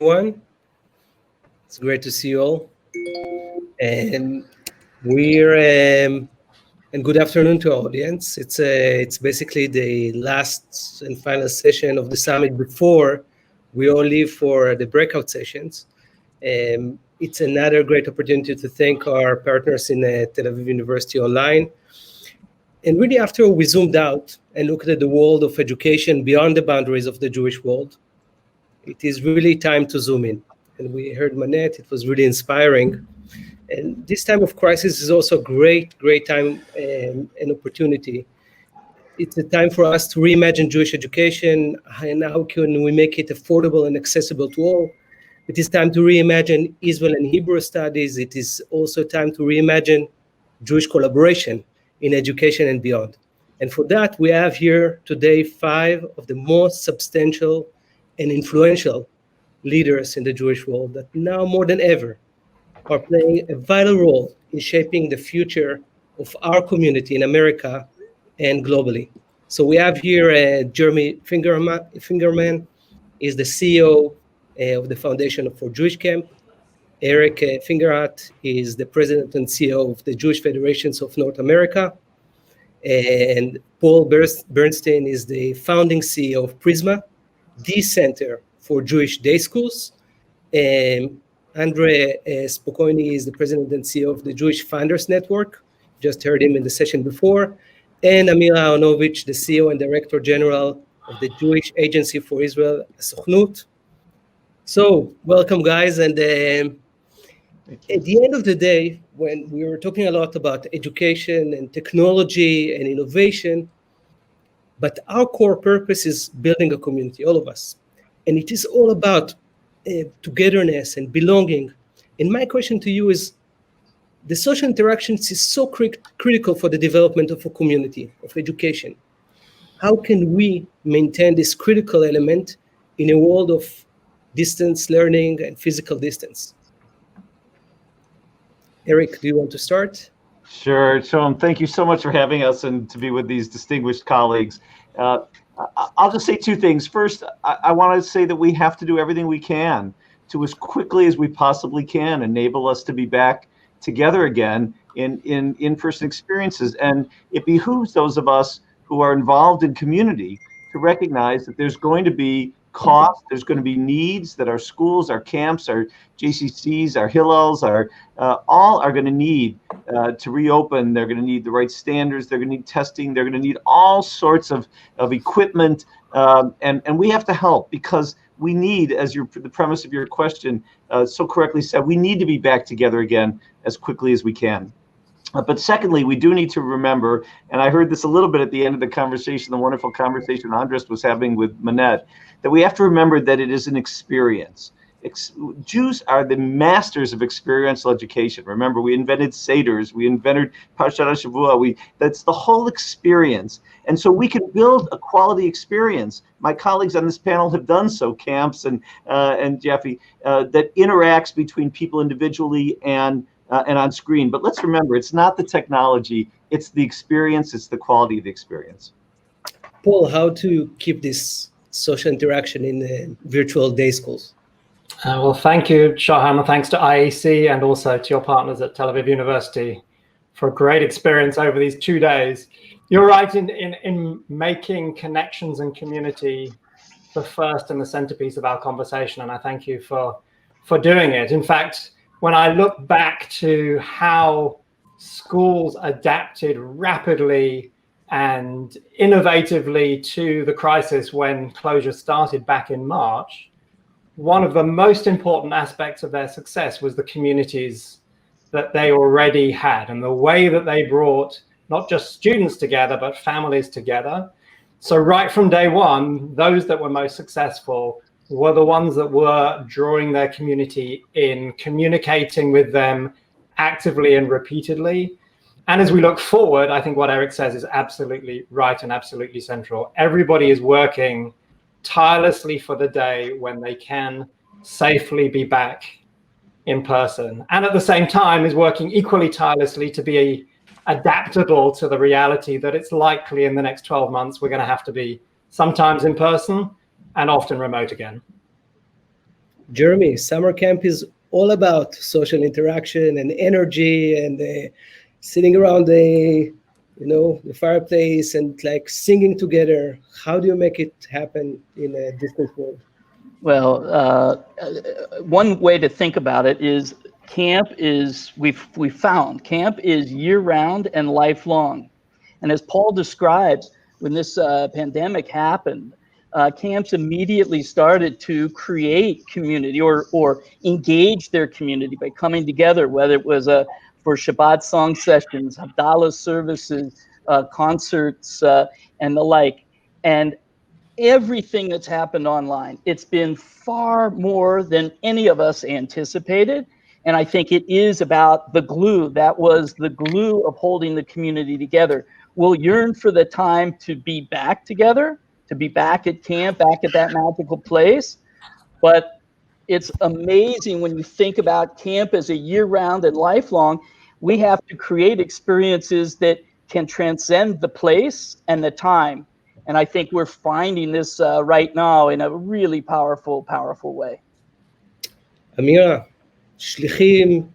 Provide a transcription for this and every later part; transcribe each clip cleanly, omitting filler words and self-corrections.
everyone. It's great to see you all. And we're and good afternoon to our audience. It's basically the last and final session of the summit before we all leave for the breakout sessions. It's another great opportunity to thank our partners in Tel Aviv University Online. And really, after we zoomed out and looked at the world of education beyond the boundaries of the Jewish world, it is really time to zoom in. And we heard Manette, it was really inspiring. And this time of crisis is also a great time and opportunity. It's a time for us to reimagine Jewish education and how can we make it affordable and accessible to all. It is time to reimagine Israel and Hebrew studies. It is also time to reimagine Jewish collaboration in education and beyond. And for that, we have here today 5 of the most substantial and influential leaders in the Jewish world that now more than ever are playing a vital role in shaping the future of our community in America and globally. So we have here Jeremy Fingerman is the CEO of the Foundation for Jewish Camp. Eric Fingerhut is the president and CEO of the Jewish Federations of North America. And Paul Bernstein is the founding CEO of Prisma, the Center for Jewish Day Schools. Andrés Spokoiny is the president and CEO of the Jewish Founders Network. Just heard him in the session before. And Amira Aharonovitz, the CEO and Director General of the Jewish Agency for Israel, Sochnut. So welcome, guys. And at the end of the day, when we were talking a lot about education and technology and innovation, but our core purpose is building a community, all of us. And it is all about togetherness and belonging. And my question to you is, the social interactions is so critical for the development of a community, of education. How can we maintain this critical element in a world of distance learning and physical distance? Eric, do you want to start? Sure, Shoham, thank you so much for having us and to be with these distinguished colleagues. I'll just say 2 things. First, I want to say that we have to do everything we can to, as quickly as we possibly can, enable us to be back together again in in-person experiences. And it behooves those of us who are involved in community to recognize that there's going to be cost, there's going to be needs that our schools, our camps, our JCCs, our Hillels, all are going to need to reopen. They're going to need the right standards. They're going to need testing. They're going to need all sorts of equipment. And we have to help, because we need, as the premise of your question so correctly said, we need to be back together again as quickly as we can. But secondly, we do need to remember, and I heard this a little bit at the end of the conversation, the wonderful conversation Andrés was having with Manette, that we have to remember that it is an experience. Jews are the masters of experiential education. Remember, we invented Seders, we invented Parshat HaShavua, that's the whole experience. And so we can build a quality experience. My colleagues on this panel have done so, Camps and Jeffy, that interacts between people individually and on screen. But let's remember, it's not the technology, it's the experience, it's the quality of the experience. Paul, how to keep this social interaction in the virtual day schools? Well, thank you, Shoham, and thanks to IAC and also to your partners at Tel Aviv University for a great experience over these 2 days. You're right in making connections and community the first and the centerpiece of our conversation, and I thank you for doing it. In fact, when I look back to how schools adapted rapidly and innovatively to the crisis when closure started back in March, one of the most important aspects of their success was the communities that they already had and the way that they brought not just students together, but families together. So right from day one, those that were most successful were the ones that were drawing their community in, communicating with them actively and repeatedly. And as we look forward, I think what Eric says is absolutely right and absolutely central. Everybody is working tirelessly for the day when they can safely be back in person, and at the same time is working equally tirelessly to be adaptable to the reality that it's likely in the next 12 months we're going to have to be sometimes in person and often remote again. Jeremy, summer camp is all about social interaction and energy and sitting around the fireplace and like singing together. How do you make it happen in a distant world? Well, one way to think about it is camp is we found camp is year round and lifelong, and as Paul describes, when this pandemic happened, camps immediately started to create community or engage their community by coming together, whether it was for Shabbat song sessions, Havdalah services, concerts, and the like, and everything that's happened online. It's been far more than any of us anticipated. And I think it is about the glue. That was the glue of holding the community together. We'll yearn for the time to be back together, to be back at camp, back at that magical place. But it's amazing when you think about camp as a year-round and lifelong. We have to create experiences that can transcend the place and the time. And I think we're finding this right now in a really powerful way. Amira, shlichim,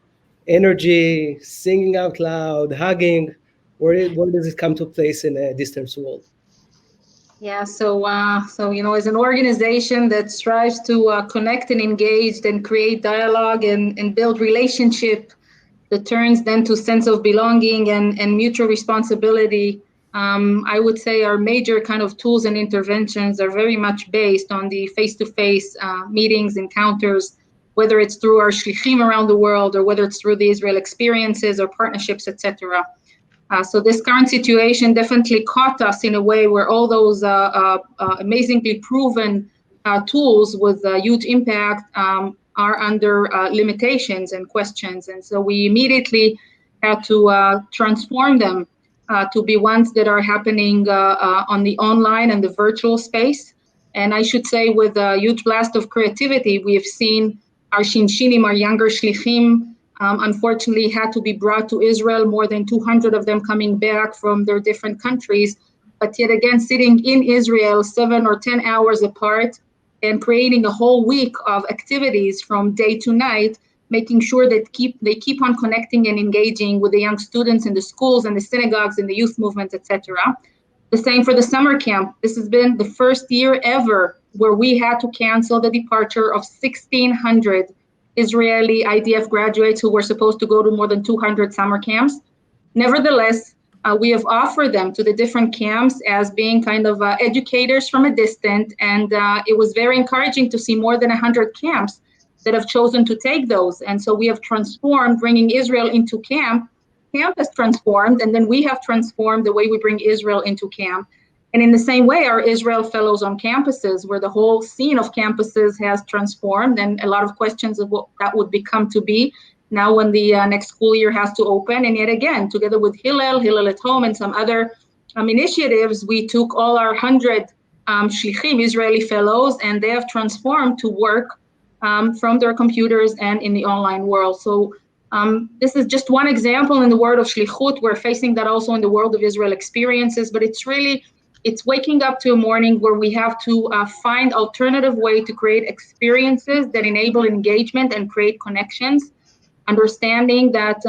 energy, singing out loud, hugging. Where does it come to place in a distance world? Yeah, so as an organization that strives to connect and engage and create dialogue and build relationship that turns then to sense of belonging and mutual responsibility, I would say our major kind of tools and interventions are very much based on the face-to-face meetings, encounters, whether it's through our shlichim around the world or whether it's through the Israel experiences or partnerships, etc. So this current situation definitely caught us in a way where all those amazingly proven tools with huge impact are under limitations and questions. And so we immediately had to transform them to be ones that are happening on the online and the virtual space. And I should say with a huge blast of creativity, we have seen our shinshinim, our younger shlichim, unfortunately had to be brought to Israel, more than 200 of them coming back from their different countries. But yet again, sitting in Israel 7 or 10 hours apart and creating a whole week of activities from day to night, making sure that they keep on connecting and engaging with the young students in the schools and the synagogues and the youth movements, etc. The same for the summer camp. This has been the first year ever where we had to cancel the departure of 1,600 Israeli IDF graduates who were supposed to go to more than 200 summer camps. Nevertheless, we have offered them to the different camps as being kind of educators from a distance, and it was very encouraging to see more than 100 camps that have chosen to take those. And so we have transformed bringing Israel into camp. Camp has transformed, and then we have transformed the way we bring Israel into camp. And in the same way, our Israel fellows on campuses, where the whole scene of campuses has transformed, and a lot of questions of what that would become to be now when the next school year has to open. And yet again, together with Hillel at Home, and some other initiatives, we took all our 100 shlichim, Israeli fellows, and they have transformed to work from their computers and in the online world. So this is just one example in the world of shlichut. We're facing that also in the world of Israel experiences, but it's waking up to a morning where we have to find alternative way to create experiences that enable engagement and create connections, understanding that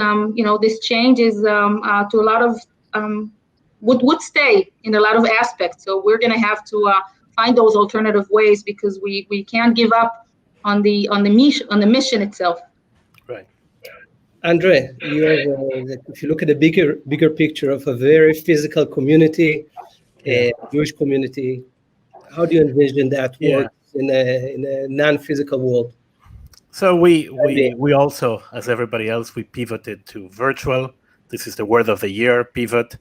this change is to a lot of would stay in a lot of aspects. So we're going to have to find those alternative ways, because we can't give up on the mission itself. Right. André, if you look at the bigger picture of a very physical community, Jewish community, how do you envision that works in a non-physical world? So we also, as everybody else, we pivoted to virtual. This is the word of the year, pivot.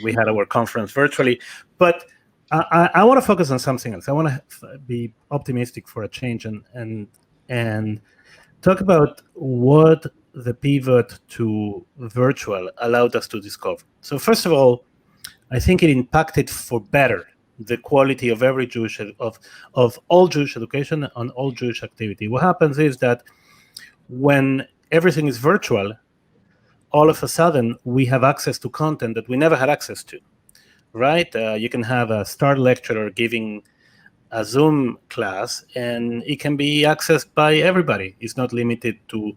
We had our conference virtually, but I want to focus on something else. I want to be optimistic for a change and talk about what the pivot to virtual allowed us to discover. So first of all, I think it impacted for better the quality of every Jewish of all Jewish education and all Jewish activity. What happens is that when everything is virtual, all of a sudden we have access to content that we never had access to. Right? You can have a star lecturer giving a Zoom class, and it can be accessed by everybody. It's not limited to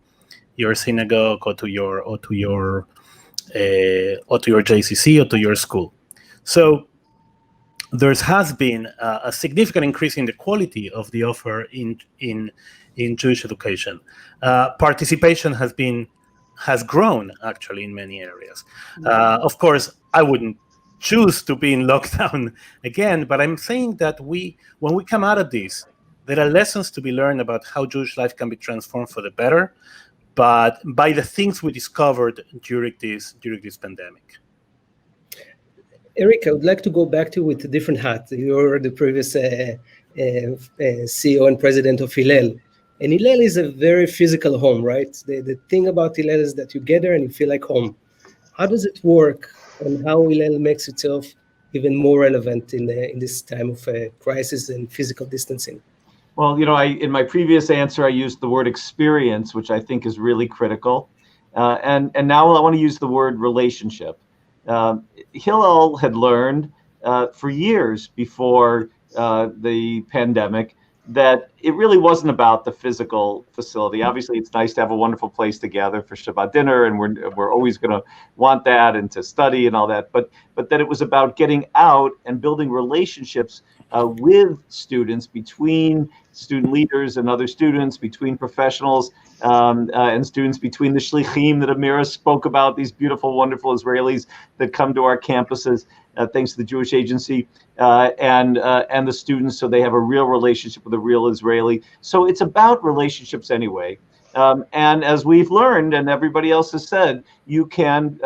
your synagogue or to your JCC or to your school. So there has been a significant increase in the quality of the offer in Jewish education. Participation has grown actually in many areas. Of course, I wouldn't choose to be in lockdown again, but I'm saying that when we come out of this, there are lessons to be learned about how Jewish life can be transformed for the better, but by the things we discovered during this pandemic. Eric, I would like to go back to with a different hat. You're the previous CEO and president of Hillel. And Hillel is a very physical home, right? The thing about Hillel is that you get there and you feel like home. How does it work, and how Hillel makes itself even more relevant in this time of crisis and physical distancing? Well, in my previous answer, I used the word experience, which I think is really critical. And now I want to use the word relationship. Hillel had learned for years before the pandemic that it really wasn't about the physical facility. Obviously, it's nice to have a wonderful place to gather for Shabbat dinner, and we're always going to want that, and to study and all that. But that it was about getting out and building relationships with students, between student leaders and other students, between professionals and students, between the shlichim that Amira spoke about, these beautiful, wonderful Israelis that come to our campuses, thanks to the Jewish Agency, and the students, so they have a real relationship with a real Israeli. So it's about relationships anyway. And as we've learned, and everybody else has said, you can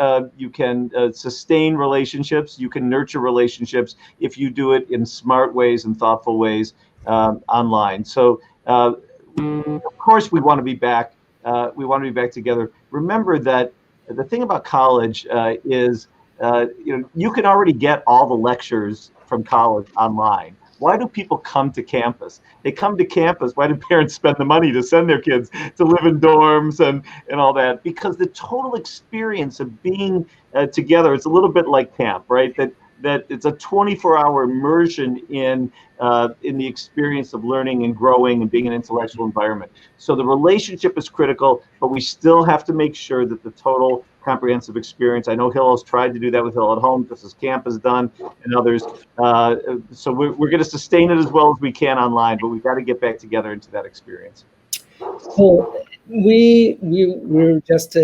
sustain relationships, you can nurture relationships if you do it in smart ways and thoughtful ways online. So of course we want to be back. We want to be back together. Remember that the thing about college is you can already get all the lectures from college online. Why do people come to campus? They come to campus. Why do parents spend the money to send their kids to live in dorms and all that? Because the total experience of being together, it's a little bit like camp, right? That it's a 24-hour immersion in the experience of learning and growing and being in an intellectual environment. So the relationship is critical, but we still have to make sure that the total comprehensive experience. I know Hillel's tried to do that with Hillel at Home, just as Camp has done, and others. So we're going to sustain it as well as we can online, but we've got to get back together into that experience. So we're just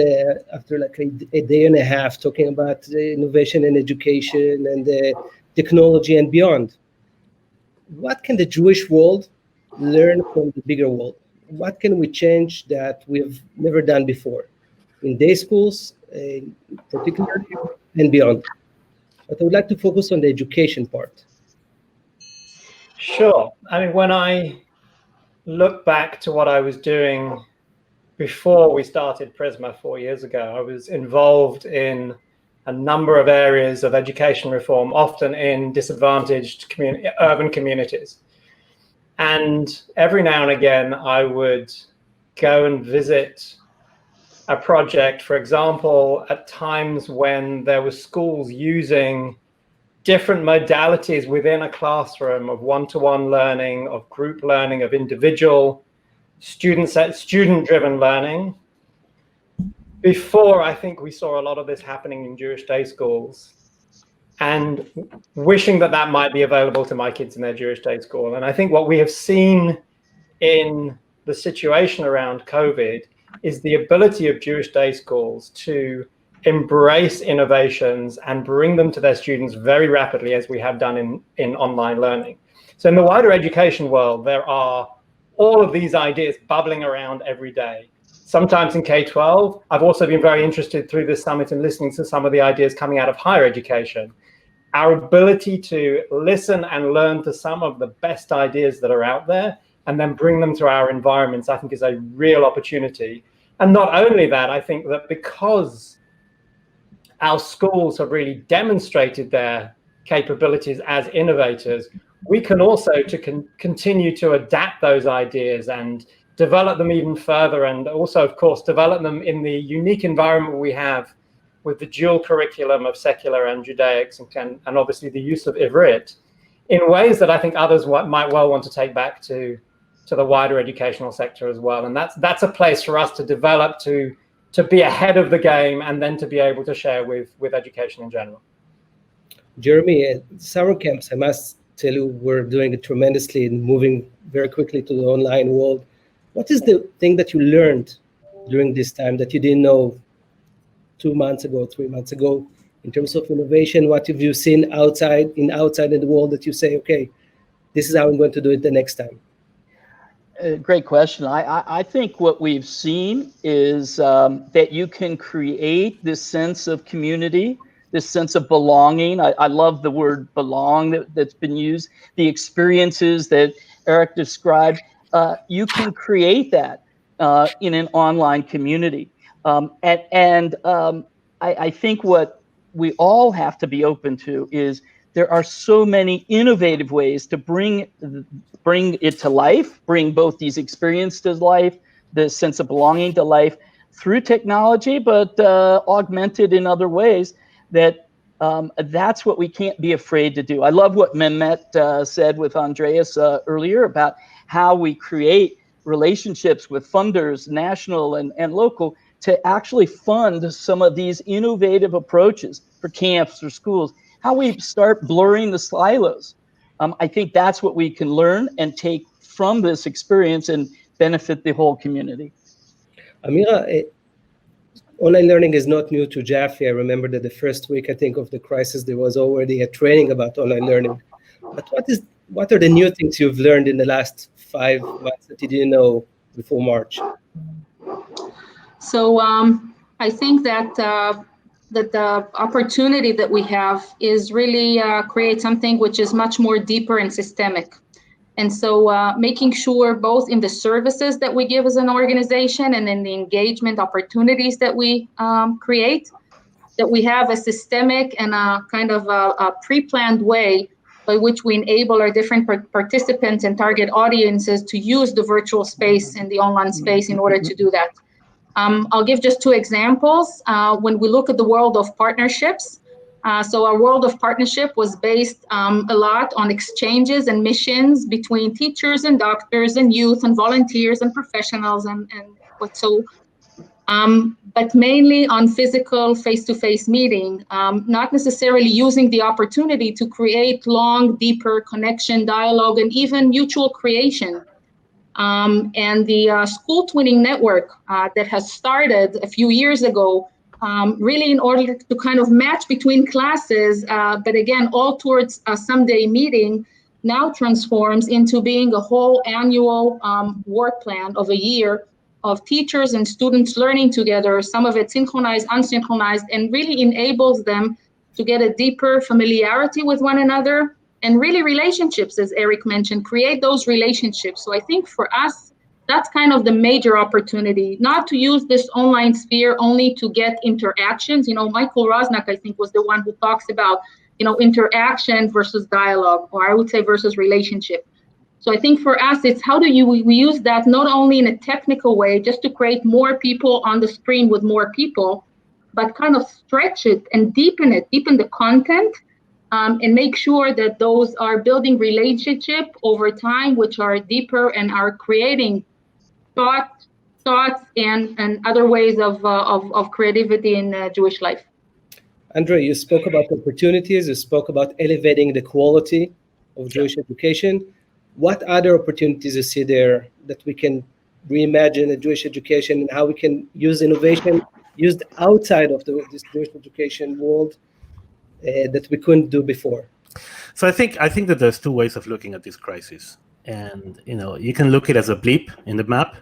after like a day and a half talking about innovation and education and technology and beyond. What can the Jewish world learn from the bigger world? What can we change that we've never done before in day schools, particularly, and beyond? But I would like to focus on the education part. Sure. I mean, when I look back to what I was doing before we started Prisma 4 years ago, I was involved in a number of areas of education reform, often in disadvantaged urban communities. And every now and again, I would go and visit a project, for example, at times when there were schools using different modalities within a classroom of one-to-one learning, of group learning, of individual student-driven learning. Before, I think we saw a lot of this happening in Jewish day schools, and wishing that might be available to my kids in their Jewish day school. And I think what we have seen in the situation around COVID is the ability of Jewish day schools to embrace innovations and bring them to their students very rapidly, as we have done in online learning. So in the wider education world, there are all of these ideas bubbling around every day. Sometimes in K-12, I've also been very interested through this summit and listening to some of the ideas coming out of higher education. Our ability to listen and learn to some of the best ideas that are out there and then bring them to our environments, I think is a real opportunity. And not only that, I think that because our schools have really demonstrated their capabilities as innovators, we can also continue to adapt those ideas and develop them even further, and also, of course, develop them in the unique environment we have with the dual curriculum of secular and Judaics, and obviously the use of Ivrit, in ways that I think others might well want to take back to the wider educational sector as well. And that's a place for us to develop, to be ahead of the game, and then to be able to share with education in general. Jeremy, summer camps, I must tell you, we're doing it tremendously and moving very quickly to the online world. What is the thing that you learned during this time that you didn't know 2 months ago, 3 months ago, in terms of innovation? What have you seen outside in the world that you say, okay, this is how I'm going to do it the next time? Great question. I think what we've seen is that you can create this sense of community, this sense of belonging. I love the word belong that's been used, the experiences that Eric described. You can create that in an online community. I think what we all have to be open to is there are so many innovative ways to bring it to life, bring both these experiences to life, the sense of belonging to life through technology, but augmented in other ways. That's what we can't be afraid to do. I love what Mehmet said with Andrés earlier about how we create relationships with funders, national and local, to actually fund some of these innovative approaches for camps or schools, how we start blurring the silos. I think that's what we can learn and take from this experience and benefit the whole community. Amira, online learning is not new to Jaffe. I remember that the first week, I think, of the crisis, there was already a training about online learning. But what are the new things you've learned in the last 5 months that you didn't know before March? So I think that that the opportunity that we have is really create something which is much more deeper and systemic. And so making sure both in the services that we give as an organization and in the engagement opportunities that we create, that we have a systemic and a kind of a pre-planned way by which we enable our different participants and target audiences to use the virtual space and the online space in order to do that. I'll give just 2 examples. When we look at the world of partnerships, so our world of partnership was based a lot on exchanges and missions between teachers and doctors and youth and volunteers and professionals and what so. But mainly on physical face-to-face meeting, not necessarily using the opportunity to create long, deeper connection, dialogue, and even mutual creation. And the school twinning network that has started a few years ago, really in order to kind of match between classes, but again, all towards a someday meeting, now transforms into being a whole annual work plan of a year of teachers and students learning together, some of it synchronized, unsynchronized, and really enables them to get a deeper familiarity with one another and really relationships, as Eric mentioned, create those relationships. So I think for us, that's kind of the major opportunity, not to use this online sphere only to get interactions. You know, Michael Rosnack, I think, was the one who talks about, you know, interaction versus dialogue, or I would say versus relationship. So I think for us, it's how do we use that not only in a technical way, just to create more people on the screen with more people, but kind of stretch it and deepen the content, and make sure that those are building relationship over time, which are deeper and are creating thoughts and other ways of creativity in Jewish life. André, you spoke about opportunities, you spoke about elevating the quality of Jewish education. What other opportunities you see there that we can reimagine a Jewish education and how we can use innovation used outside of this Jewish education world that we couldn't do before? So I think that there's 2 ways of looking at this crisis, and you can look at it as a blip in the map.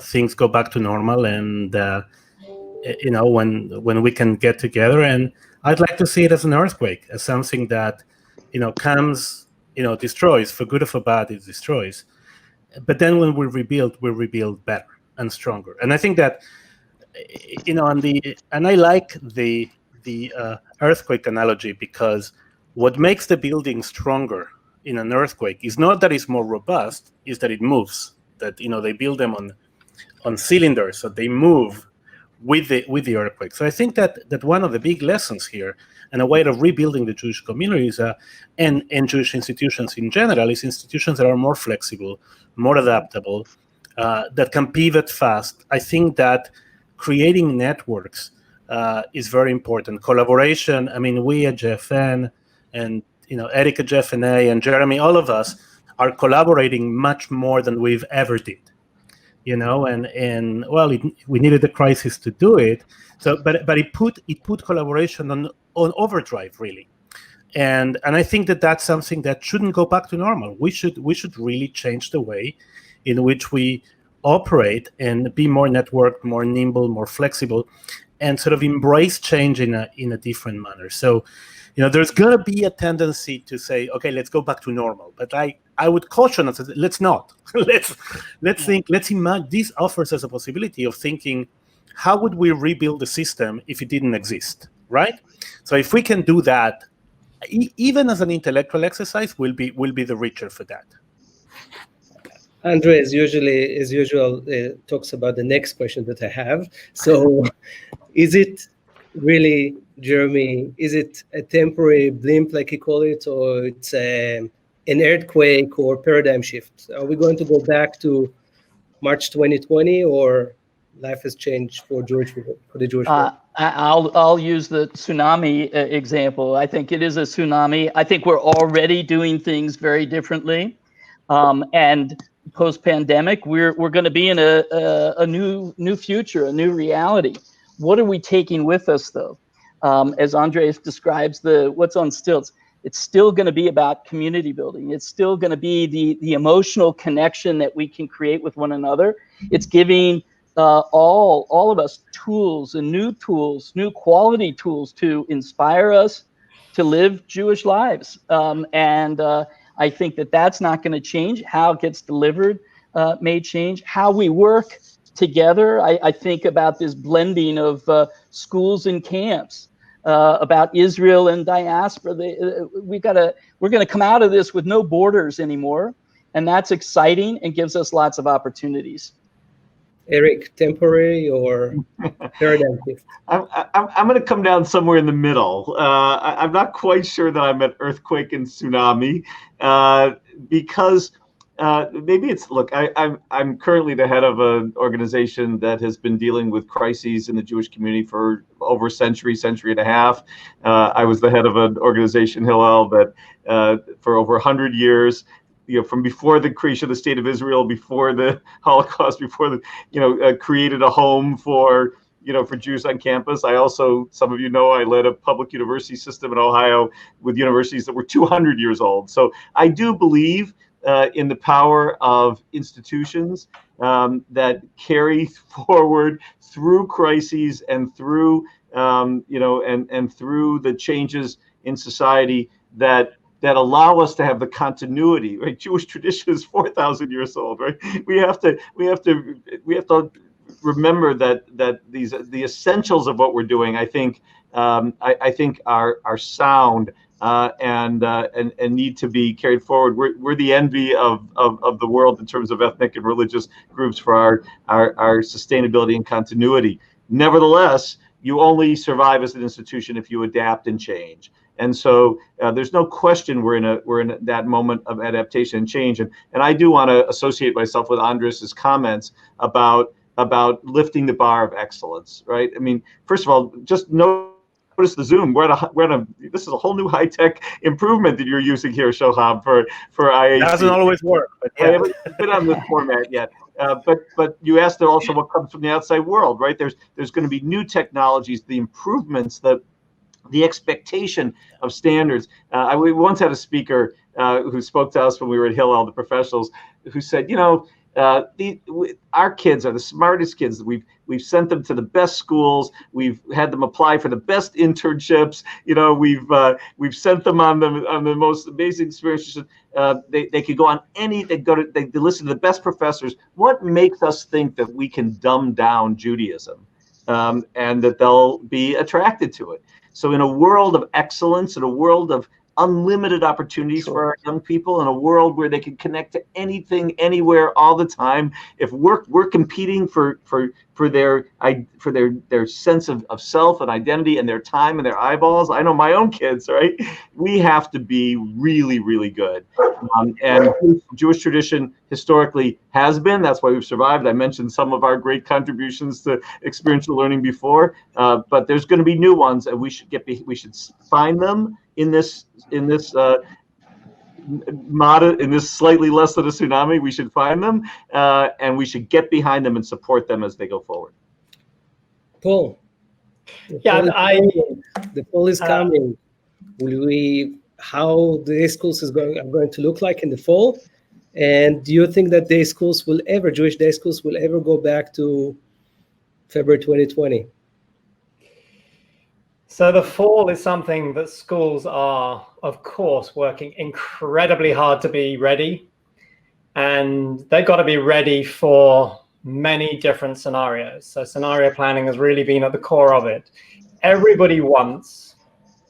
Things go back to normal, and when we can get together. And I'd like to see it as an earthquake, as something that comes, destroys, for good or for bad, it destroys. But then when we rebuild better and stronger. And I think that and I like the earthquake analogy, because what makes the building stronger in an earthquake is not that it's more robust, is that it moves. That they build them on cylinders, so they move with the earthquake. So I think that one of the big lessons here, and a way of rebuilding the Jewish communities and Jewish institutions in general, is institutions that are more flexible, more adaptable, that can pivot fast. I think that creating networks is very important. Collaboration. I mean, we at JFN and Eric at JFNA and Jeremy, all of us are collaborating much more than we've ever did. And well, we needed the crisis to do it. So, but it put collaboration on overdrive, really. And I think that's something that shouldn't go back to normal. We should really change the way in which we operate and be more networked, more nimble, more flexible, and sort of embrace change in a different manner. So, there's going to be a tendency to say, okay, let's go back to normal. But I would caution us, let's not. let's think, let's imagine, this offers us a possibility of thinking, how would we rebuild the system if it didn't exist, right? So if we can do that, even as an intellectual exercise, we'll be the richer for that. Andrés usually, as usual, talks about the next question that I have. So is it really, Jeremy, is it a temporary blimp, like you call it, or it's an earthquake or paradigm shift? Are we going to go back to March 2020, or life has changed for the Jewish world? I'll use the tsunami example. I think it is a tsunami. I think we're already doing things very differently, and post-pandemic, we're going to be in a new future, a new reality. What are we taking with us, though? As Andrés describes what's on stilts, it's still going to be about community building. It's still going to be the emotional connection that we can create with one another. It's giving all of us tools and new quality tools to inspire us to live Jewish lives. And I think that's not going to change. How it gets delivered may change. How we work together. I think about this blending of schools and camps, about Israel and diaspora. We're going to come out of this with no borders anymore, and that's exciting and gives us lots of opportunities. Eric, temporary or paradigm shift? I'm going to come down somewhere in the middle. I'm not quite sure that I'm at earthquake and tsunami, because maybe it's, look, I'm currently the head of an organization that has been dealing with crises in the Jewish community for over a century and a half. I was the head of an organization, Hillel, that for over 100 years, from before the creation of the state of Israel, before the Holocaust, before created a home for Jews on campus. I also, some of you know, I led a public university system in Ohio with universities that were 200 years old. So I do believe in the power of institutions that carry forward through crises and through and through the changes in society that allow us to have the continuity. Right, Jewish tradition is 4,000 years old. Right, we have to remember that the essentials of what we're doing, I think are sound and need to be carried forward. We're the envy of the world in terms of ethnic and religious groups for our sustainability and continuity. Nevertheless, you only survive as an institution if you adapt and change. And so there's no question we're in that moment of adaptation and change. And I do want to associate myself with Andrés's comments about lifting the bar of excellence, right? I mean, first of all, just notice the Zoom. This is a whole new high-tech improvement that you're using here, Shoham, for IAC. It doesn't always work, but yeah. I haven't been on this format yet. But you asked also what comes from the outside world, right? There's going to be new technologies, the improvements, the expectation of standards. We once had a speaker who spoke to us when we were at Hillel, the professionals, who said, our kids are the smartest kids. We've sent them to the best schools. We've had them apply for the best internships. We've sent them on the most amazing experiences. They could go on they listen to the best professors. What makes us think that we can dumb down Judaism and that they'll be attracted to it? So in a world of excellence, in a world of unlimited opportunities for our young people, in a world where they can connect to anything, anywhere, all the time, if we're competing for for their sense of self and identity and their time and their eyeballs. I know my own kids, right? We have to be really, really good. And Jewish tradition historically has been. That's why we've survived. I mentioned some of our great contributions to experiential learning before, but there's going to be new ones, and we should find them in this slightly less than a tsunami. We should find them, and we should get behind them and support them as they go forward. Paul, the fall is coming. How the day schools are going to look like in the fall? And do you think that Jewish day schools will ever go back to February 2020? So the fall is something that schools are, of course, working incredibly hard to be ready. And they've got to be ready for many different scenarios. So scenario planning has really been at the core of it. Everybody wants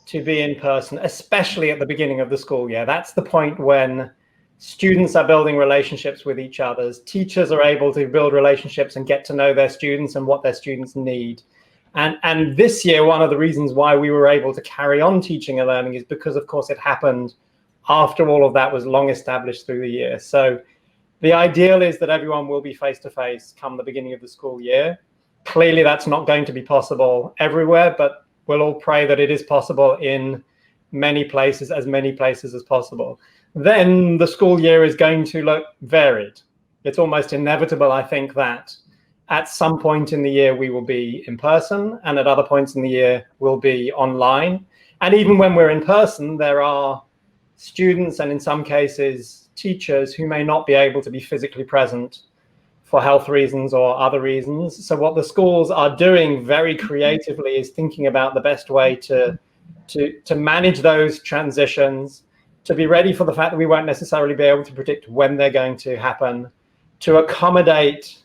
to be in person, especially at the beginning of the school year. That's the point when students are building relationships with each other. Teachers are able to build relationships and get to know their students and what their students need. And this year, one of the reasons why we were able to carry on teaching and learning is because, of course, it happened after all of that was long established through the year. So the ideal is that everyone will be face-to-face come the beginning of the school year. Clearly, that's not going to be possible everywhere, but we'll all pray that it is possible in many places as possible. Then the school year is going to look varied. It's almost inevitable, I think, that at some point in the year, we will be in person, and at other points in the year, we'll be online. And even when we're in person, there are students and in some cases, teachers who may not be able to be physically present for health reasons or other reasons. So what the schools are doing very creatively is thinking about the best way to manage those transitions, to be ready for the fact that we won't necessarily be able to predict when they're going to happen, to accommodate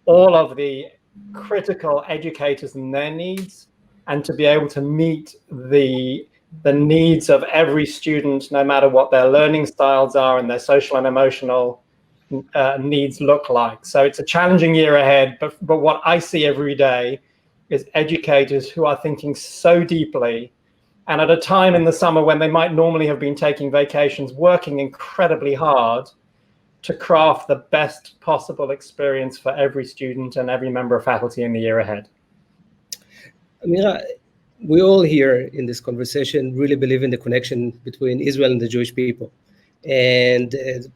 all of the critical educators and their needs, and to be able to meet the needs of every student, no matter what their learning styles are and their social and emotional needs look like. So it's a challenging year ahead, but what I see every day is educators who are thinking so deeply, and at a time in the summer when they might normally have been taking vacations, working incredibly hard to craft the best possible experience for every student and every member of faculty in the year ahead. Amira, we all here in this conversation really believe in the connection between Israel and the Jewish people. And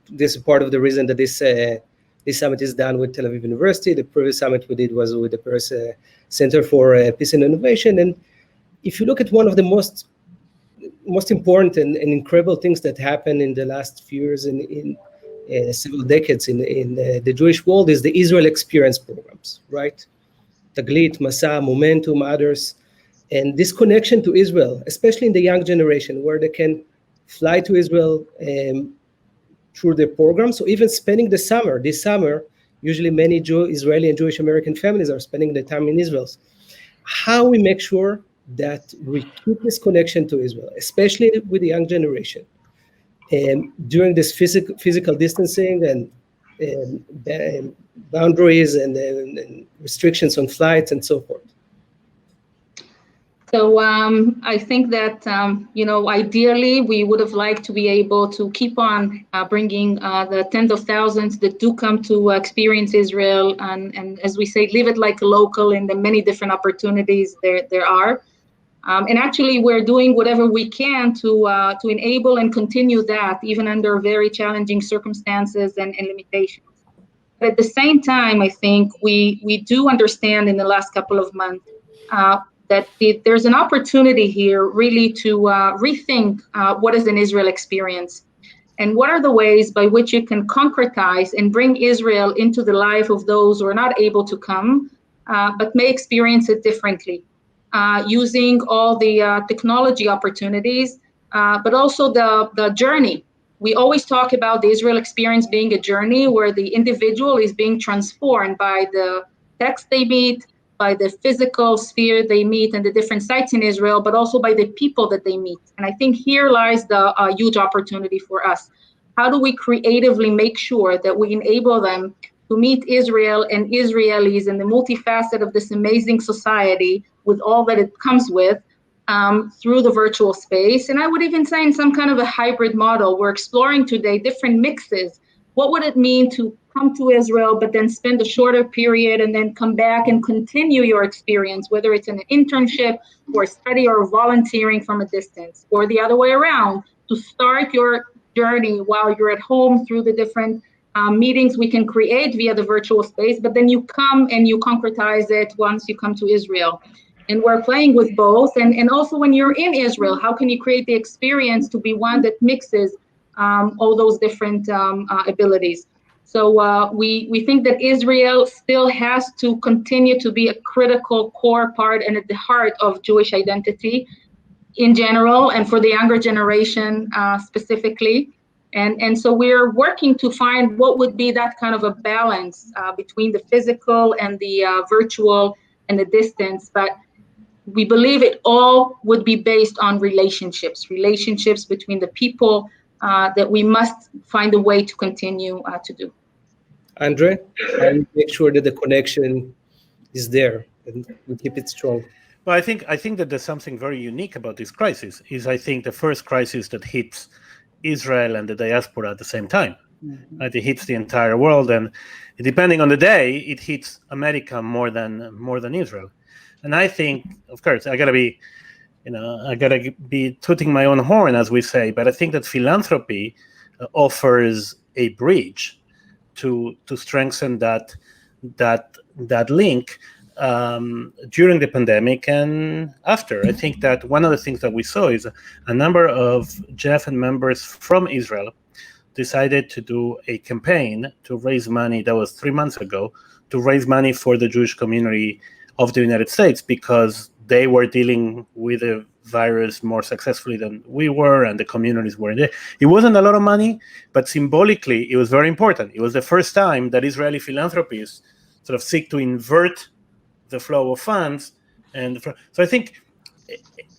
this is part of the reason that this summit is done with Tel Aviv University. The previous summit we did was with the Paris Center for Peace and Innovation. And if you look at one of the most important and incredible things that happened in the last few years in several decades in the Jewish world is the Israel Experience programs, right? Taglit, Masa, Momentum, others. And this connection to Israel, especially in the young generation, where they can fly to Israel through the program. So even spending this summer, usually many Israeli and Jewish American families are spending their time in Israel. How we make sure that we keep this connection to Israel, especially with the young generation, during this physical distancing and boundaries and restrictions on flights and so forth. So I think that, ideally, we would have liked to be able to keep on bringing the tens of thousands that do come to experience Israel and, as we say, live it like a local in the many different opportunities there are. And actually, we're doing whatever we can to enable and continue that, even under very challenging circumstances and limitations. But at the same time, I think we do understand in the last couple of months that there's an opportunity here really to rethink what is an Israel experience and what are the ways by which you can concretize and bring Israel into the life of those who are not able to come, but may experience it differently, using all the technology opportunities, but also the journey. We always talk about the Israel experience being a journey where the individual is being transformed by the text they meet, by the physical sphere they meet and the different sites in Israel, but also by the people that they meet. And I think here lies the huge opportunity for us. How do we creatively make sure that we enable them to meet Israel and Israelis and the multifaceted of this amazing society with all that it comes with through the virtual space. And I would even say in some kind of a hybrid model. We're exploring today different mixes. What would it mean to come to Israel, but then spend a shorter period and then come back and continue your experience, whether it's an internship or study or volunteering from a distance, or the other way around, to start your journey while you're at home through the different meetings we can create via the virtual space, but then you come and you concretize it once you come to Israel. And we're playing with both. And also when you're in Israel, how can you create the experience to be one that mixes all those different abilities? So we think that Israel still has to continue to be a critical core part and at the heart of Jewish identity in general, and for the younger generation specifically. And so we're working to find what would be that kind of a balance between the physical and the virtual and the distance. But we believe it all would be based on relationships between the people that we must find a way to continue to do. Andre, and make sure that the connection is there and we keep it strong. Well, I think that there's something very unique about this crisis. Is I think the first crisis that hits Israel and the diaspora at the same time. Mm-hmm. Right? It hits the entire world, and depending on the day, it hits America more than Israel. And I think, of course, I gotta be tooting my own horn, as we say. But I think that philanthropy offers a bridge to strengthen that link during the pandemic and after. I think that one of the things that we saw is a number of Jeff and members from Israel decided to do a campaign to raise money. That was 3 months ago, to raise money for the Jewish community of the United States, because they were dealing with the virus more successfully than we were, and the communities were there. It wasn't a lot of money, but symbolically, it was very important. It was the first time that Israeli philanthropists sort of seek to invert the flow of funds. And so I think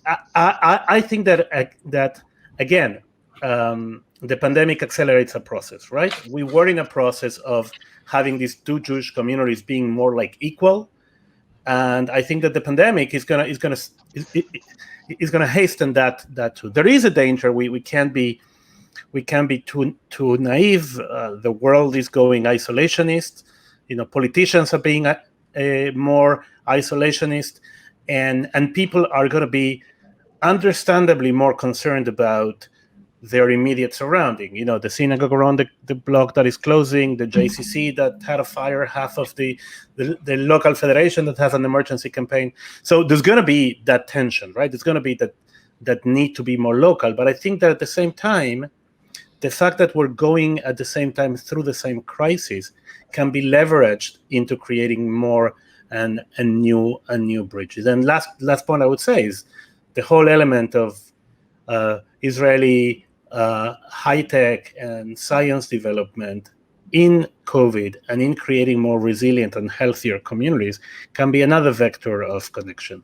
that again, the pandemic accelerates a process, right? We were in a process of having these two Jewish communities being more like equal, and I think that the pandemic is gonna hasten that too. There is a danger. We can't be too naive. The world is going isolationist. Politicians are being more isolationist, and people are going to be understandably more concerned about their immediate surrounding. The synagogue around the block that is closing, the JCC that had a fire, half of the local federation that has an emergency campaign. So there's going to be that tension, right? There's going to be that need to be more local. But I think that at the same time, the fact that we're going at the same time through the same crisis can be leveraged into creating more and new bridges. And last point I would say is the whole element of Israeli high-tech and science development in COVID and in creating more resilient and healthier communities can be another vector of connection.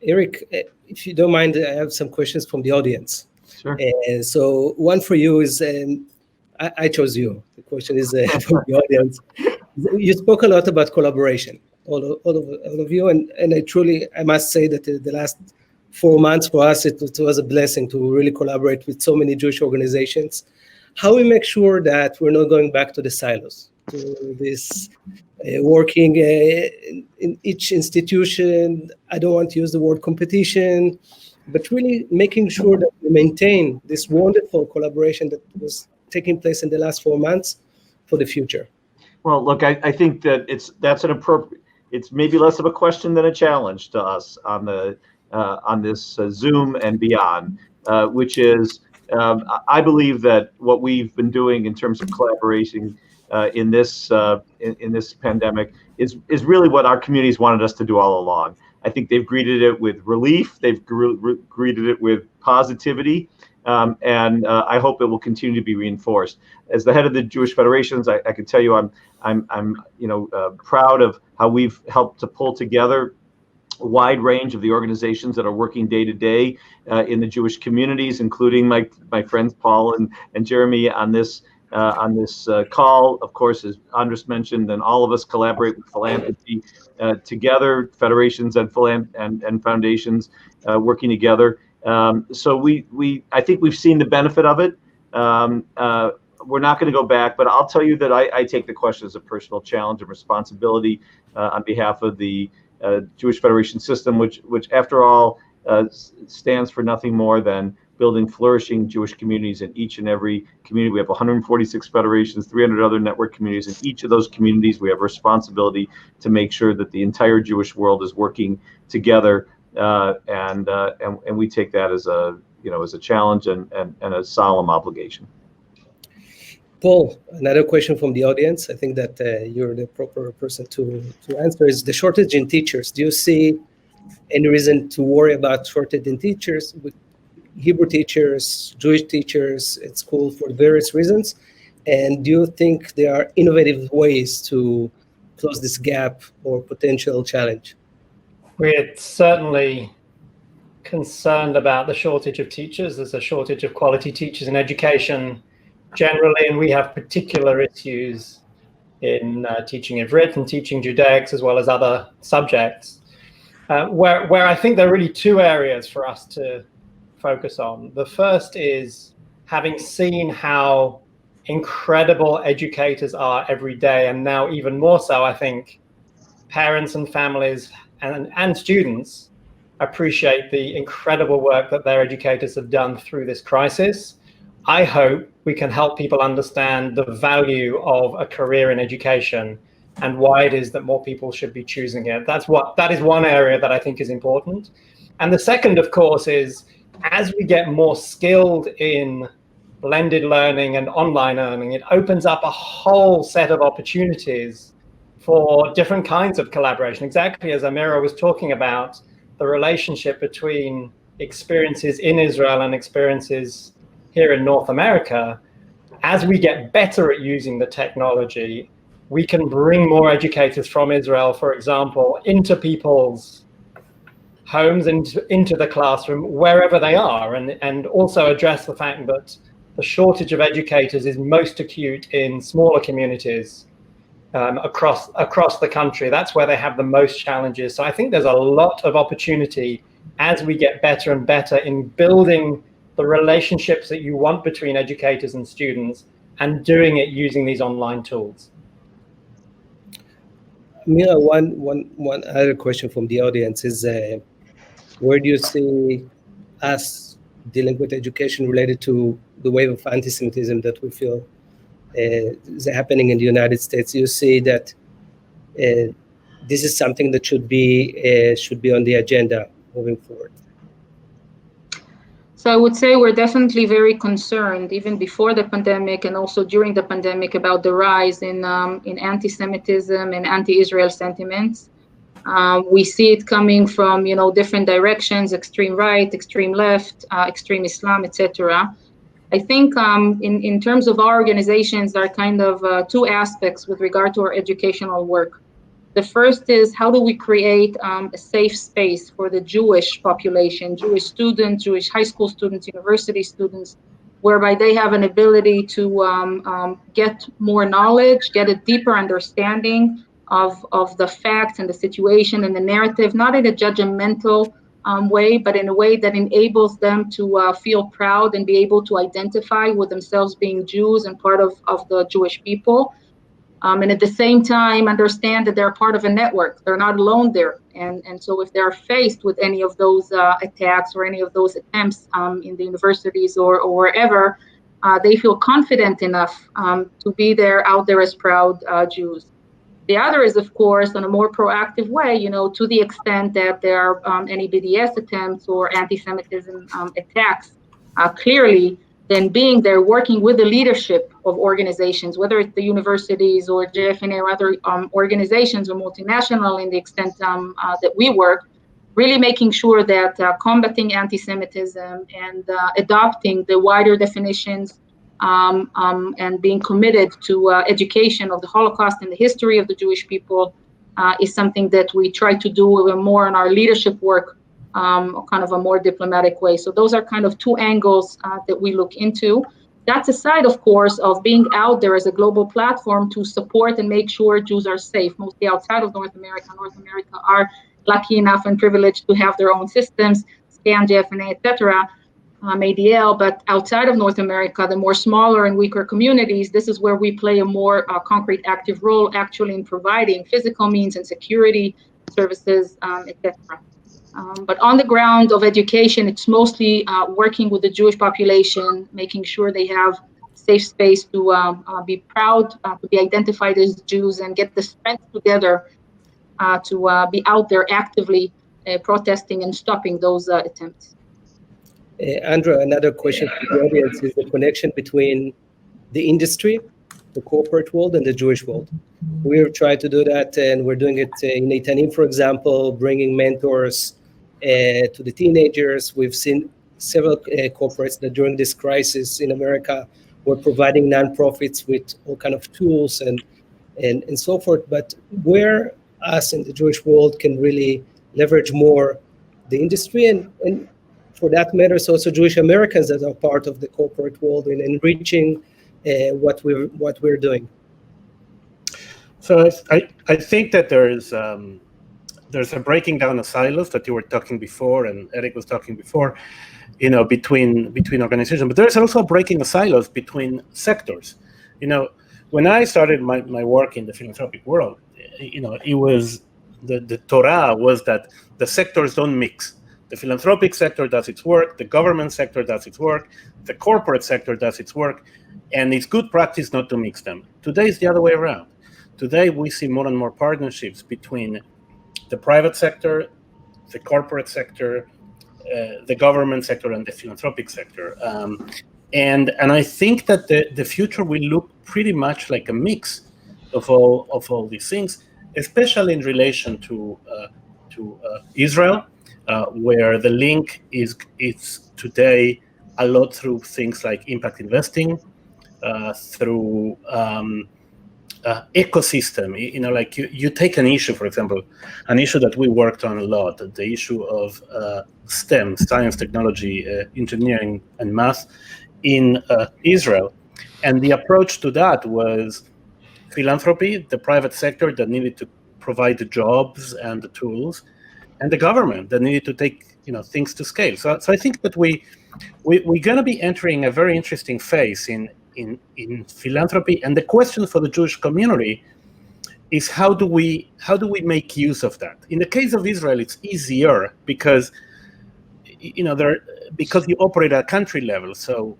Eric, if you don't mind, I have some questions from the audience. Sure. So one for you is, I chose you. The question is from the audience. You spoke a lot about collaboration, all of you, and I must say that the last 4 months for us, it was a blessing to really collaborate with so many Jewish organizations. How we make sure that we're not going back to the silos, to this working in each institution. I don't want to use the word competition, but really making sure that we maintain this wonderful collaboration that was taking place in the last 4 months for the future. Well, look, I think that it's maybe less of a question than a challenge to us on this Zoom and beyond, which is I believe that what we've been doing in terms of collaboration in this pandemic is really what our communities wanted us to do all along. I think they've greeted it with relief. They've greeted it with positivity, and I hope it will continue to be reinforced. As the head of the Jewish Federations, I can tell you I'm proud of how we've helped to pull together a wide range of the organizations that are working day to day in the Jewish communities, including my friends Paul and Jeremy on this on this call. Of course, as Andrés mentioned, and all of us collaborate with philanthropy together, federations and foundations working together. So I think we've seen the benefit of it. We're not going to go back, but I'll tell you that I take the question as a personal challenge and responsibility on behalf of the Jewish Federation system, which after all stands for nothing more than building flourishing Jewish communities in each and every community. We have 146 federations, 300 other network communities. In each of those communities, we have a responsibility to make sure that the entire Jewish world is working together, and we take that as a challenge and a solemn obligation. Paul, another question from the audience. I think that you're the proper person to answer. Is the shortage in teachers? Do you see any reason to worry about shortage in teachers, with Hebrew teachers, Jewish teachers at school for various reasons? And do you think there are innovative ways to close this gap or potential challenge? We're certainly concerned about the shortage of teachers. There's a shortage of quality teachers in education generally, and we have particular issues in teaching Ivrit and teaching Judaics as well as other subjects, where I think there are really two areas for us to focus on. The first is having seen how incredible educators are every day, and now even more so, I think parents and families and students appreciate the incredible work that their educators have done through this crisis. I hope we can help people understand the value of a career in education and why it is that more people should be choosing it. That is one area that I think is important. And the second, of course, is as we get more skilled in blended learning and online learning, it opens up a whole set of opportunities for different kinds of collaboration. Exactly as Amira was talking about, the relationship between experiences in Israel and experiences here in North America. As we get better at using the technology, we can bring more educators from Israel, for example, into people's homes, into the classroom, wherever they are, and also address the fact that the shortage of educators is most acute in smaller communities across the country. That's where they have the most challenges. So I think there's a lot of opportunity as we get better and better in building the relationships that you want between educators and students, and doing it using these online tools. Mira, one other question from the audience is, where do you see us dealing with education related to the wave of anti-Semitism that we feel is happening in the United States? You see that this is something that should be on the agenda moving forward? So I would say we're definitely very concerned, even before the pandemic and also during the pandemic, about the rise in anti-Semitism and anti-Israel sentiments. We see it coming from different directions: extreme right, extreme left, extreme Islam, etc. I think in terms of our organizations, there are kind of two aspects with regard to our educational work. The first is, how do we create a safe space for the Jewish population, Jewish students, Jewish high school students, university students, whereby they have an ability to get more knowledge, get a deeper understanding of the facts and the situation and the narrative, not in a judgmental way, but in a way that enables them to feel proud and be able to identify with themselves being Jews and part of the Jewish people. And at the same time, understand that they're part of a network. They're not alone there. And so if they're faced with any of those attacks or any of those attempts in the universities or wherever, they feel confident enough to be out there as proud Jews. The other is, of course, in a more proactive way, to the extent that there are any BDS attempts or anti-Semitism attacks, clearly, then being there, working with the leadership of organizations, whether it's the universities or JFNA or other organizations or multinational in the extent that we work, really making sure that combating anti-Semitism and adopting the wider definitions and being committed to education of the Holocaust and the history of the Jewish people is something that we try to do more in our leadership work, kind of a more diplomatic way. So those are kind of two angles that we look into. That's aside, of course, of being out there as a global platform to support and make sure Jews are safe, mostly outside of North America. North America are lucky enough and privileged to have their own systems, SCAN, JFNA, etc., ADL, but outside of North America, the more smaller and weaker communities, this is where we play a more concrete, active role actually in providing physical means and security services, etc. But on the ground of education, it's mostly working with the Jewish population, making sure they have safe space to be proud, to be identified as Jews, and get the strength together to be out there actively protesting and stopping those attempts. Andrew, another question for the audience is the connection between the industry, the corporate world, and the Jewish world. We're trying to do that, and we're doing it in Neitanim, for example, bringing mentors to the teenagers. We've seen several corporates that during this crisis in America were providing nonprofits with all kind of tools and so forth. But where us in the Jewish world can really leverage more the industry and for that matter, it's also Jewish Americans that are part of the corporate world in enriching what we're doing. So I think that there's a breaking down of silos that you were talking before, and Eric was talking before, between organizations. But there's also a breaking of silos between sectors. When I started my work in the philanthropic world, it was the Torah was that the sectors don't mix. The philanthropic sector does its work, the government sector does its work, the corporate sector does its work, and it's good practice not to mix them. Today is the other way around. Today we see more and more partnerships between the private sector, the corporate sector, the government sector, and the philanthropic sector. And I think that the future will look pretty much like a mix of all these things, especially in relation to Israel. Where the link is today a lot through things like impact investing, through ecosystem. Like you take an issue, for example, an issue that we worked on a lot, the issue of STEM, science, technology, engineering, and math in Israel. And the approach to that was philanthropy, the private sector that needed to provide the jobs and the tools, and the government that needed to take things to scale. So I think that we're going to be entering a very interesting phase in philanthropy. And the question for the Jewish community is how do we make use of that? In the case of Israel, it's easier because because you operate at country level. So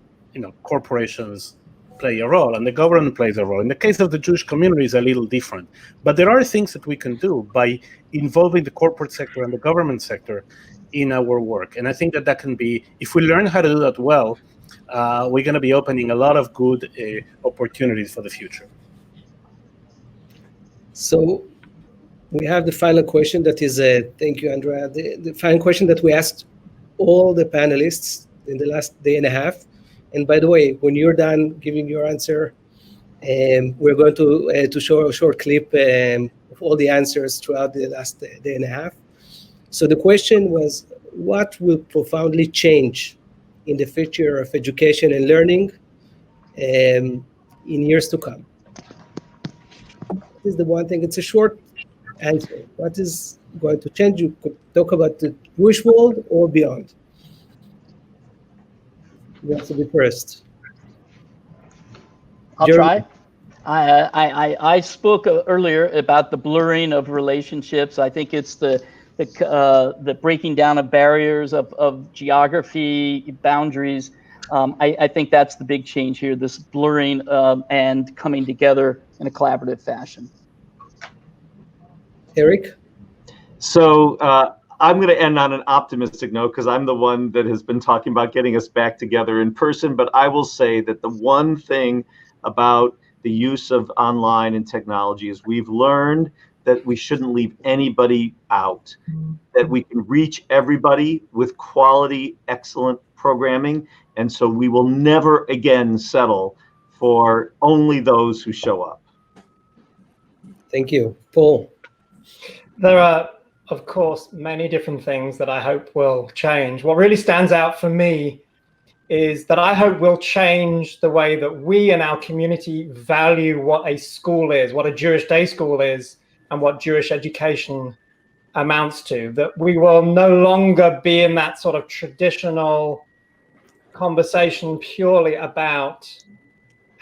corporations play a role and the government plays a role. In the case of the Jewish community, it's a little different. But there are things that we can do by involving the corporate sector and the government sector in our work. And I think that can be, if we learn how to do that well, we're going to be opening a lot of good opportunities for the future. So we have the final question that is, thank you, Andrea. The final question that we asked all the panelists in the last day and a half. And by the way, when you're done giving your answer, we're going to show a short clip of all the answers throughout the last day and a half. So the question was, what will profoundly change in the future of education and learning in years to come? This is the one thing. It's a short answer. What is going to change? You could talk about the Jewish world or beyond. You have to be first. I'll Jeremy? try. I spoke earlier about the blurring of relationships. I think it's the breaking down of barriers of geography, boundaries. I think that's the big change here, this blurring and coming together in a collaborative fashion. Eric? So I'm going to end on an optimistic note because I'm the one that has been talking about getting us back together in person. But I will say that the one thing about the use of online and technology is we've learned that we shouldn't leave anybody out, that we can reach everybody with quality, excellent programming. And so we will never again settle for only those who show up. Thank you. Paul? There are, of course, many different things that I hope will change. What really stands out for me is that I hope will change the way that we in our community value what a school is, what a Jewish day school is, and what Jewish education amounts to. That we will no longer be in that sort of traditional conversation purely about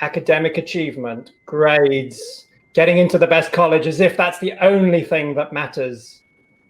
academic achievement, grades, getting into the best college, as if that's the only thing that matters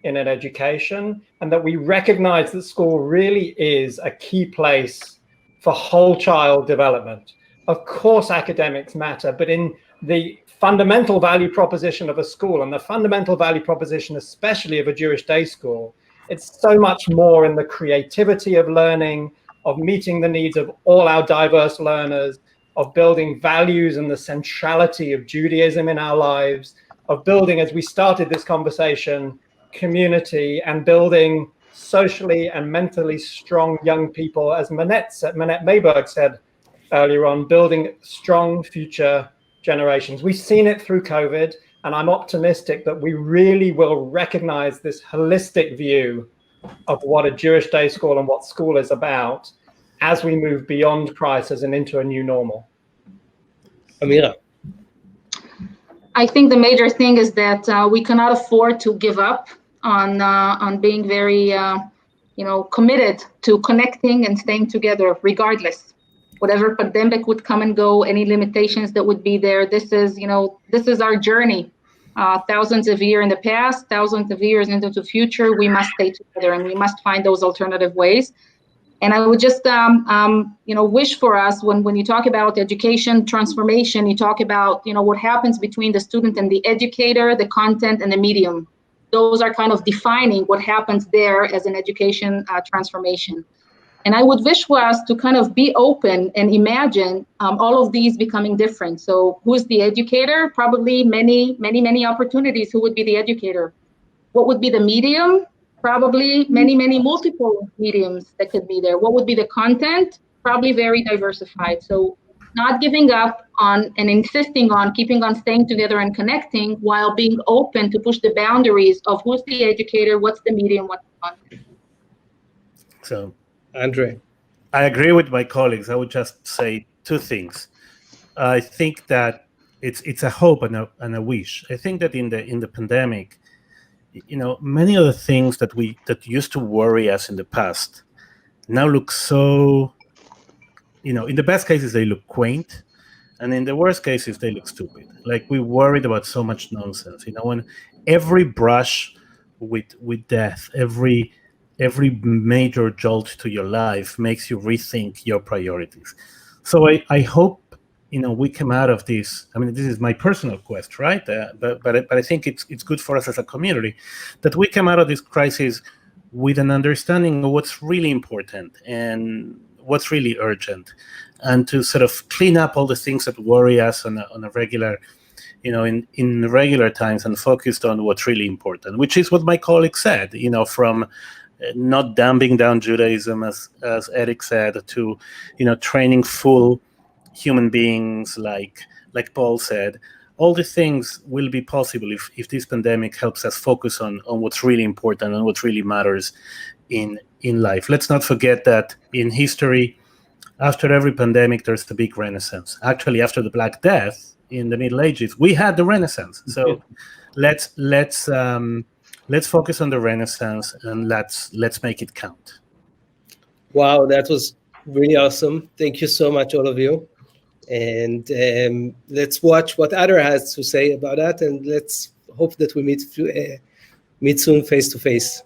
in an education, and that we recognize that school really is a key place for whole child development. Of course, academics matter, but in the fundamental value proposition of a school, and the fundamental value proposition especially of a Jewish day school, it's so much more in the creativity of learning, of meeting the needs of all our diverse learners, of building values and the centrality of Judaism in our lives, of building, as we started this conversation, community, and building socially and mentally strong young people, as Manette Mayberg said earlier on, building strong future generations. We've seen it through COVID, and I'm optimistic that we really will recognize this holistic view of what a Jewish day school and what school is about as we move beyond crisis and into a new normal. Amira. I think the major thing is that we cannot afford to give up on being very, committed to connecting and staying together, regardless. Whatever pandemic would come and go, any limitations that would be there. This is our journey. Thousands of years in the past, thousands of years into the future. We must stay together, and we must find those alternative ways. And I would just, wish for us when you talk about education transformation, you talk about, what happens between the student and the educator, the content and the medium. Those are kind of defining what happens there as an education transformation. And I would wish for us to kind of be open and imagine all of these becoming different. So who's the educator? Probably many, many, many opportunities. Who would be the educator? What would be the medium? Probably many, many multiple mediums that could be there. What would be the content? Probably very diversified. So not giving up on and insisting on keeping on staying together and connecting, while being open to push the boundaries of who's the educator, what's the medium, what's the content. So, Andre. I agree with my colleagues. I would just say two things. I think that it's a hope and a wish. I think that in the pandemic, many of the things that used to worry us in the past now look so, in the best cases they look quaint, and in the worst cases they look stupid. Like, we worried about so much nonsense. When every brush with death, every major jolt to your life makes you rethink your priorities. So I hope we come out of this. I mean, this is my personal quest, right? But I think it's good for us as a community that we come out of this crisis with an understanding of what's really important and what's really urgent, and to sort of clean up all the things that worry us on a regular, in regular times, and focused on what's really important, which is what my colleague said. From not dumbing down Judaism, as Eric said, to training full human beings, like Paul said. All these things will be possible if this pandemic helps us focus on what's really important and what really matters in life. Let's not forget that in history, after every pandemic, there's the big Renaissance. Actually, after the Black Death in the Middle Ages, we had the Renaissance. So let's focus on the Renaissance, and let's make it count. Wow, that was really awesome. Thank you so much, all of you. And let's watch what Adar has to say about that, and let's hope that we meet soon face to face.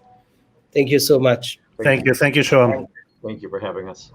Thank you so much. Thank you, Shoham. Thank you for having us.